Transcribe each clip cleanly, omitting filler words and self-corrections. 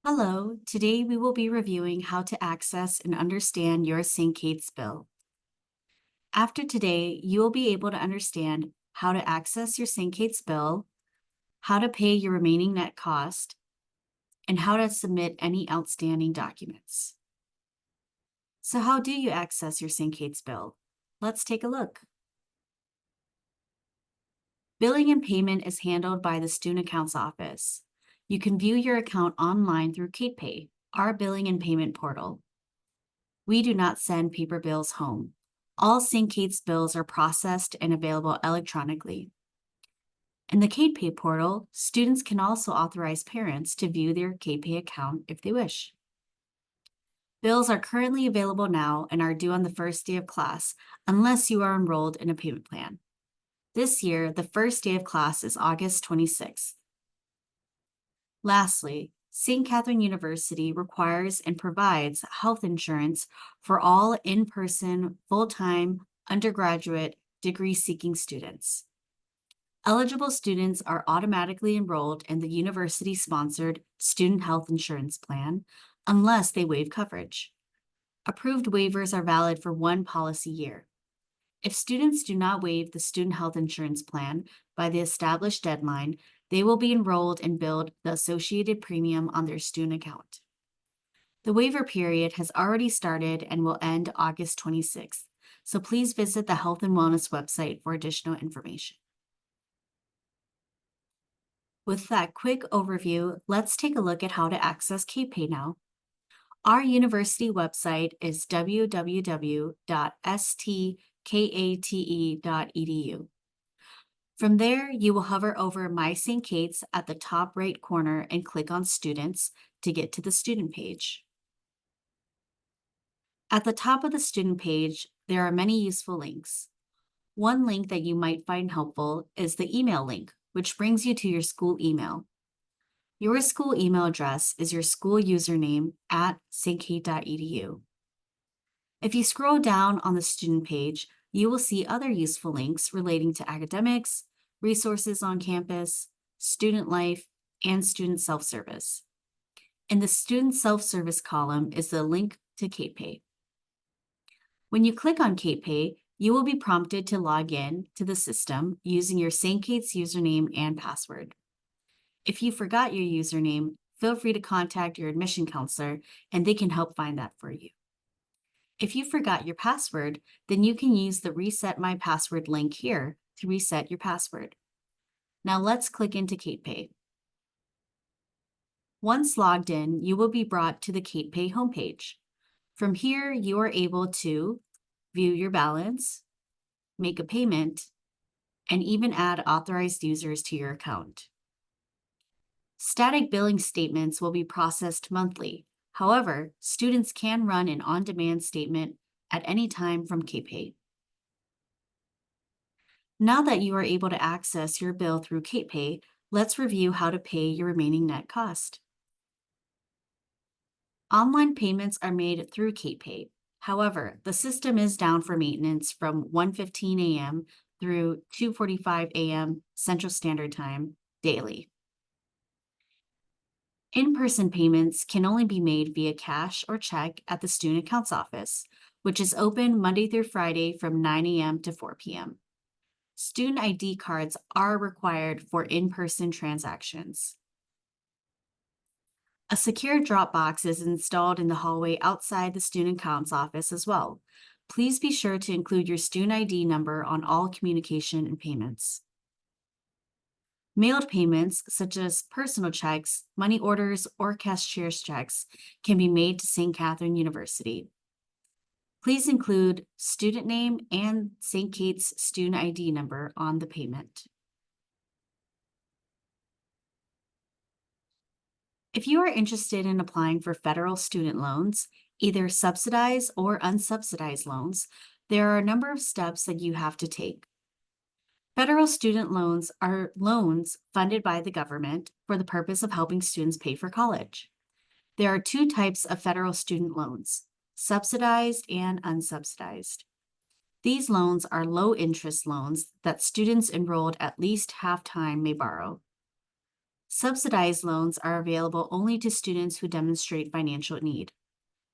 Hello, today we will be reviewing how to access and understand your St. Kate's bill. After today, you will be able to understand how to access your St. Kate's bill, how to pay your remaining net cost, and how to submit any outstanding documents. So how do you access your St. Kate's bill? Let's take a look. Billing and payment is handled by the Student Accounts Office. You can view your account online through KatePay, our billing and payment portal. We do not send paper bills home. All St. Kate's bills are processed and available electronically. In the KatePay portal, students can also authorize parents to view their KatePay account if they wish. Bills are currently available now and are due on the first day of class unless you are enrolled in a payment plan. This year, the first day of class is August 26th. Lastly, St. Catherine University requires and provides health insurance for all in-person, full-time, undergraduate, degree-seeking students. Eligible students are automatically enrolled in the university-sponsored Student Health Insurance Plan unless they waive coverage. Approved waivers are valid for one policy year. If students do not waive the Student Health Insurance Plan by the established deadline, they will be enrolled and billed the associated premium on their student account. The waiver period has already started and will end August 26th, so please visit the Health and Wellness website for additional information. With that quick overview, let's take a look at how to access KatePay now. Our university website is www.stkate.edu. From there, you will hover over My St. Kate's at the top right corner and click on Students to get to the student page. At the top of the student page, there are many useful links. One link that you might find helpful is the email link, which brings you to your school email. Your school email address is your school username at stkate.edu. If you scroll down on the student page, you will see other useful links relating to academics, resources on campus, student life, and student self-service. In the student self-service column is the link to KatePay. When you click on KatePay, you will be prompted to log in to the system using your St. Kate's username and password. If you forgot your username, feel free to contact your admission counselor and they can help find that for you. If you forgot your password, then you can use the Reset My Password link here to reset your password. Now let's click into KatePay. Once logged in, you will be brought to the KatePay homepage. From here, you are able to view your balance, make a payment, and even add authorized users to your account. Static billing statements will be processed monthly. However, students can run an on-demand statement at any time from KatePay. Now that you are able to access your bill through KatePay, let's review how to pay your remaining net cost. Online payments are made through KatePay. However, the system is down for maintenance from 1:15 a.m. through 2:45 a.m. Central Standard Time daily. In-person payments can only be made via cash or check at the Student Accounts Office, which is open Monday through Friday from 9 a.m. to 4 p.m. Student ID cards are required for in-person transactions. A secure drop box is installed in the hallway outside the Student Accounts Office as well. Please be sure to include your student ID number on all communication and payments. Mailed payments, such as personal checks, money orders, or cashier's checks, can be made to St. Catherine University. Please include student name and St. Kate's student ID number on the payment. If you are interested in applying for federal student loans, either subsidized or unsubsidized loans, there are a number of steps that you have to take. Federal student loans are loans funded by the government for the purpose of helping students pay for college. There are two types of federal student loans, subsidized and unsubsidized. These loans are low-interest loans that students enrolled at least half-time may borrow. Subsidized loans are available only to students who demonstrate financial need.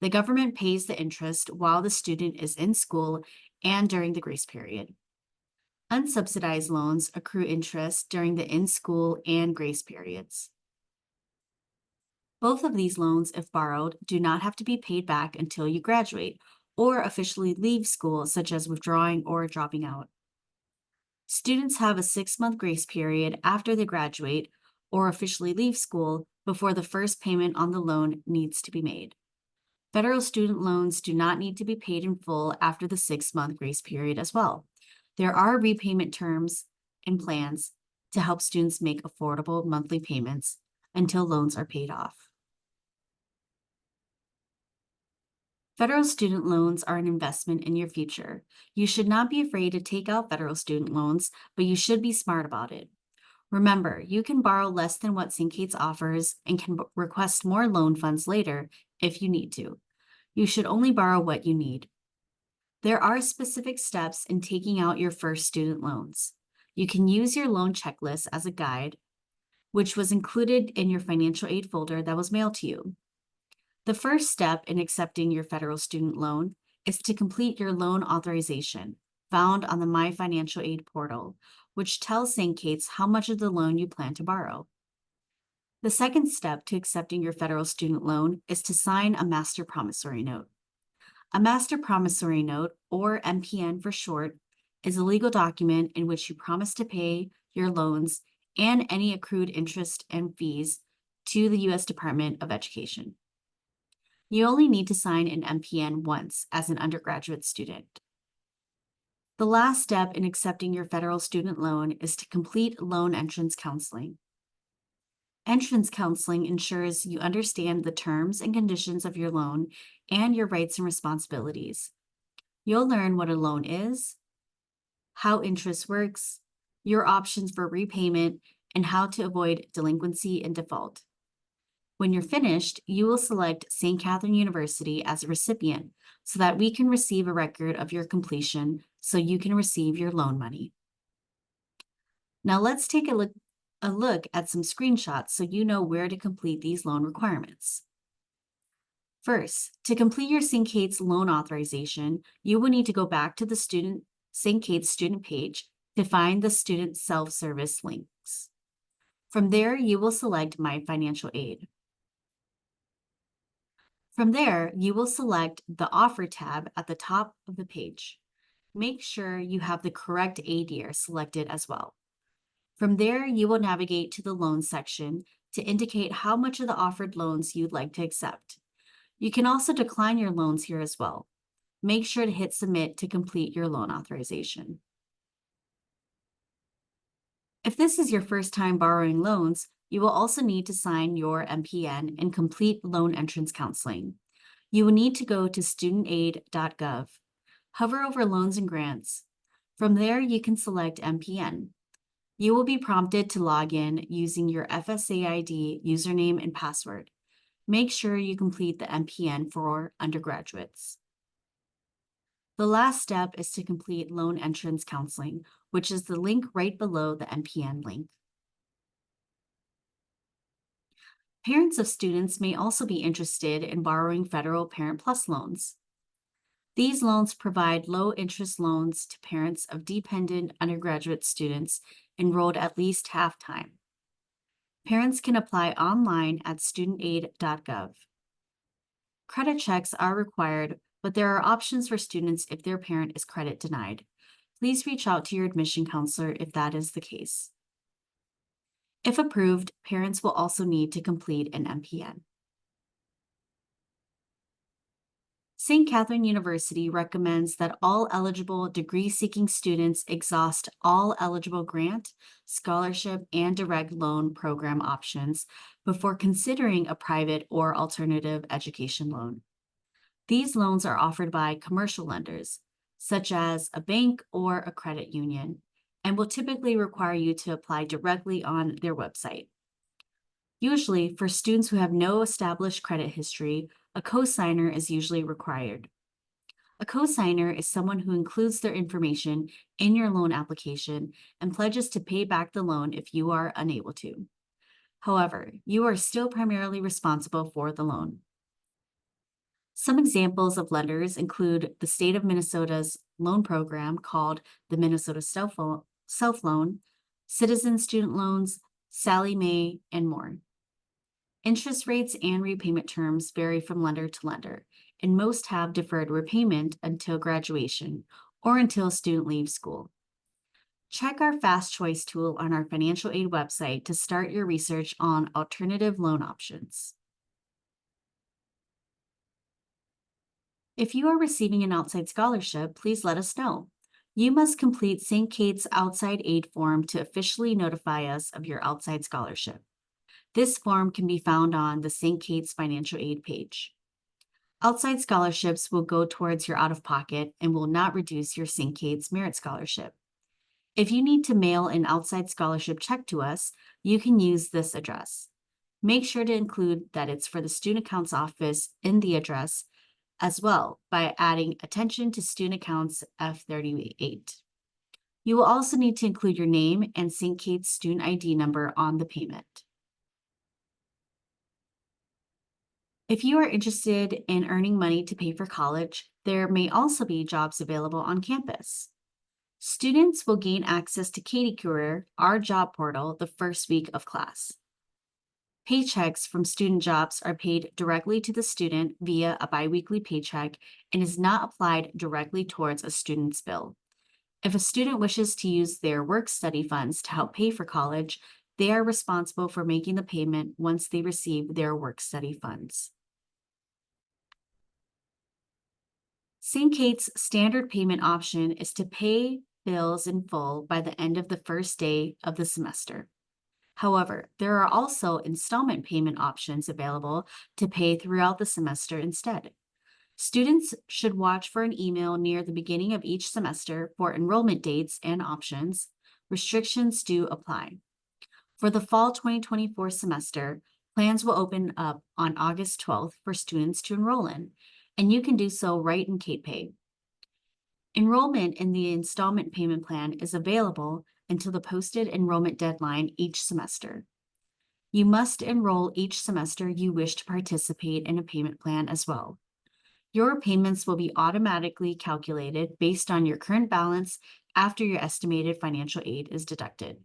The government pays the interest while the student is in school and during the grace period. Unsubsidized loans accrue interest during the in-school and grace periods. Both of these loans, if borrowed, do not have to be paid back until you graduate or officially leave school, such as withdrawing or dropping out. Students have a 6-month grace period after they graduate or officially leave school before the first payment on the loan needs to be made. Federal student loans do not need to be paid in full after the 6-month grace period as well. There are repayment terms and plans to help students make affordable monthly payments until loans are paid off. Federal student loans are an investment in your future. You should not be afraid to take out federal student loans, but you should be smart about it. Remember, you can borrow less than what St. Kate's offers and can request more loan funds later if you need to. You should only borrow what you need. There are specific steps in taking out your first student loans. You can use your loan checklist as a guide, which was included in your financial aid folder that was mailed to you. The first step in accepting your federal student loan is to complete your loan authorization, found on the My Financial Aid portal, which tells St. Kate's how much of the loan you plan to borrow. The second step to accepting your federal student loan is to sign a master promissory note. A master promissory note, or MPN for short, is a legal document in which you promise to pay your loans and any accrued interest and fees to the U.S. Department of Education. You only need to sign an MPN once as an undergraduate student. The last step in accepting your federal student loan is to complete loan entrance counseling. Entrance counseling ensures you understand the terms and conditions of your loan and your rights and responsibilities. You'll learn what a loan is, how interest works, your options for repayment, and how to avoid delinquency and default. When you're finished, you will select St. Catherine University as a recipient so that we can receive a record of your completion so you can receive your loan money. Now let's take a look at some screenshots so you know where to complete these loan requirements. First, to complete your St. Kate's loan authorization, you will need to go back to the St. Kate's student page to find the student self-service links. From there, you will select My Financial Aid. From there, you will select the Offer tab at the top of the page. Make sure you have the correct aid year selected as well. From there, you will navigate to the Loans section to indicate how much of the offered loans you'd like to accept. You can also decline your loans here as well. Make sure to hit Submit to complete your loan authorization. If this is your first time borrowing loans, you will also need to sign your MPN and complete loan entrance counseling. You will need to go to studentaid.gov. Hover over Loans and Grants. From there, you can select MPN. You will be prompted to log in using your FSA ID, username, and password. Make sure you complete the MPN for undergraduates. The last step is to complete loan entrance counseling, which is the link right below the MPN link. Parents of students may also be interested in borrowing federal Parent Plus loans. These loans provide low-interest loans to parents of dependent undergraduate students enrolled at least half-time. Parents can apply online at studentaid.gov. Credit checks are required, but there are options for students if their parent is credit denied. Please reach out to your admission counselor if that is the case. If approved, parents will also need to complete an MPN. St. Catherine University recommends that all eligible degree-seeking students exhaust all eligible grant, scholarship, and direct loan program options before considering a private or alternative education loan. These loans are offered by commercial lenders, such as a bank or a credit union, and will typically require you to apply directly on their website. Usually, for students who have no established credit history, a cosigner is usually required. A cosigner is someone who includes their information in your loan application and pledges to pay back the loan if you are unable to. However, you are still primarily responsible for the loan. Some examples of lenders include the state of Minnesota's loan program called the Minnesota Self Loan, Citizen Student Loans, Sallie Mae, and more. Interest rates and repayment terms vary from lender to lender, and most have deferred repayment until graduation or until a student leaves school. Check our Fast Choice tool on our financial aid website to start your research on alternative loan options. If you are receiving an outside scholarship, please let us know. You must complete St. Kate's outside aid form to officially notify us of your outside scholarship. This form can be found on the St. Kate's financial aid page. Outside scholarships will go towards your out-of-pocket and will not reduce your St. Kate's Merit Scholarship. If you need to mail an outside scholarship check to us, you can use this address. Make sure to include that it's for the Student Accounts Office in the address as well by adding attention to Student Accounts F38. You will also need to include your name and St. Kate's student ID number on the payment. If you are interested in earning money to pay for college, there may also be jobs available on campus. Students will gain access to Katie Career, our job portal, the first week of class. Paychecks from student jobs are paid directly to the student via a biweekly paycheck and is not applied directly towards a student's bill. If a student wishes to use their work-study funds to help pay for college, they are responsible for making the payment once they receive their work-study funds. St. Kate's standard payment option is to pay bills in full by the end of the first day of the semester. However, there are also installment payment options available to pay throughout the semester instead. Students should watch for an email near the beginning of each semester for enrollment dates and options. Restrictions do apply. For the fall 2024 semester, plans will open up on August 12th for students to enroll in, and you can do so right in KatePay. Enrollment in the installment payment plan is available until the posted enrollment deadline each semester. You must enroll each semester you wish to participate in a payment plan as well. Your payments will be automatically calculated based on your current balance after your estimated financial aid is deducted.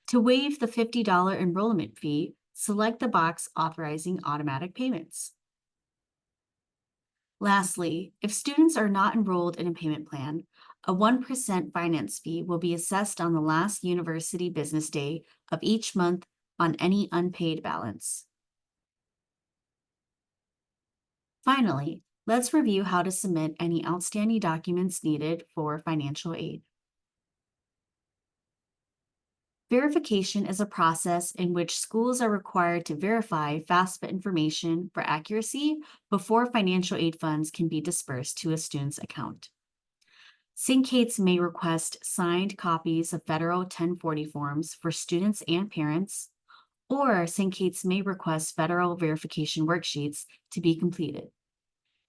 To waive the $50 enrollment fee, select the box authorizing automatic payments. Lastly, if students are not enrolled in a payment plan, a 1% finance fee will be assessed on the last university business day of each month on any unpaid balance. Finally, let's review how to submit any outstanding documents needed for financial aid. Verification is a process in which schools are required to verify FAFSA information for accuracy before financial aid funds can be dispersed to a student's account. St. Kate's may request signed copies of federal 1040 forms for students and parents, or St. Kate's may request federal verification worksheets to be completed.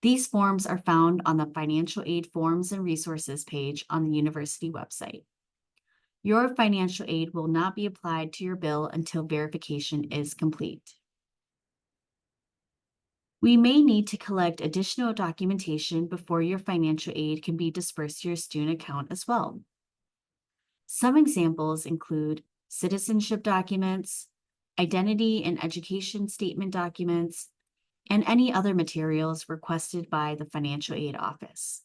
These forms are found on the Financial Aid Forms and Resources page on the university website. Your financial aid will not be applied to your bill until verification is complete. We may need to collect additional documentation before your financial aid can be dispersed to your student account as well. Some examples include citizenship documents, identity and education statement documents, and any other materials requested by the financial aid office.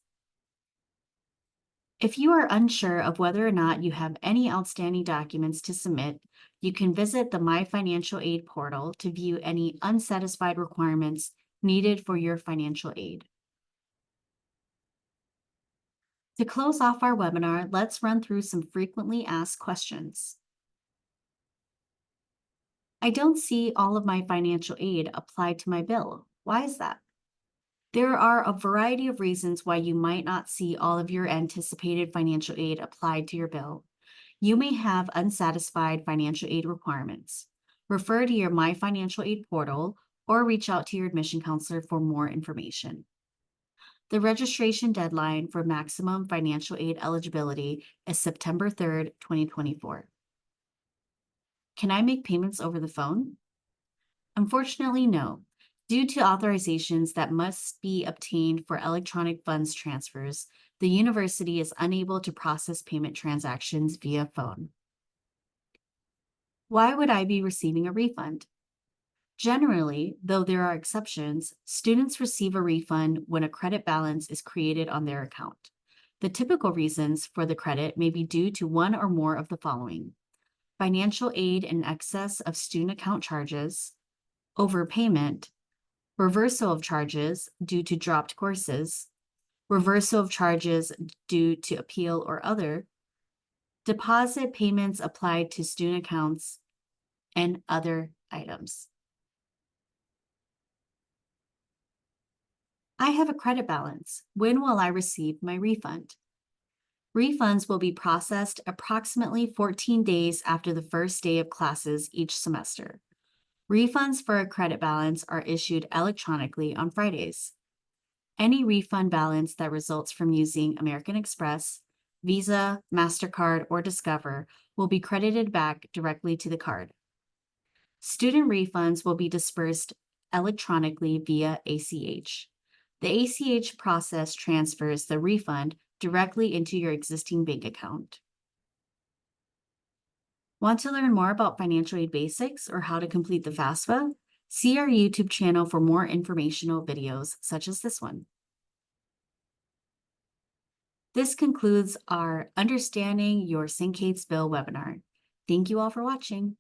If you are unsure of whether or not you have any outstanding documents to submit, you can visit the My Financial Aid portal to view any unsatisfied requirements needed for your financial aid. To close off our webinar, let's run through some frequently asked questions. I don't see all of my financial aid applied to my bill. Why is that? There are a variety of reasons why you might not see all of your anticipated financial aid applied to your bill. You may have unsatisfied financial aid requirements. Refer to your My Financial Aid portal or reach out to your admission counselor for more information. The registration deadline for maximum financial aid eligibility is September 3rd, 2024. Can I make payments over the phone? Unfortunately, no. Due to authorizations that must be obtained for electronic funds transfers, the university is unable to process payment transactions via phone. Why would I be receiving a refund? Generally, though there are exceptions, students receive a refund when a credit balance is created on their account. The typical reasons for the credit may be due to one or more of the following: financial aid in excess of student account charges, overpayment, reversal of charges due to dropped courses, reversal of charges due to appeal or other, deposit payments applied to student accounts, and other items. I have a credit balance. When will I receive my refund? Refunds will be processed approximately 14 days after the first day of classes each semester. Refunds for a credit balance are issued electronically on Fridays. Any refund balance that results from using American Express, Visa, MasterCard, or Discover will be credited back directly to the card. Student refunds will be dispersed electronically via ACH. The ACH process transfers the refund directly into your existing bank account. Want to learn more about financial aid basics or how to complete the FAFSA? See our YouTube channel for more informational videos such as this one. This concludes our Understanding Your Syncates Bill webinar. Thank you all for watching.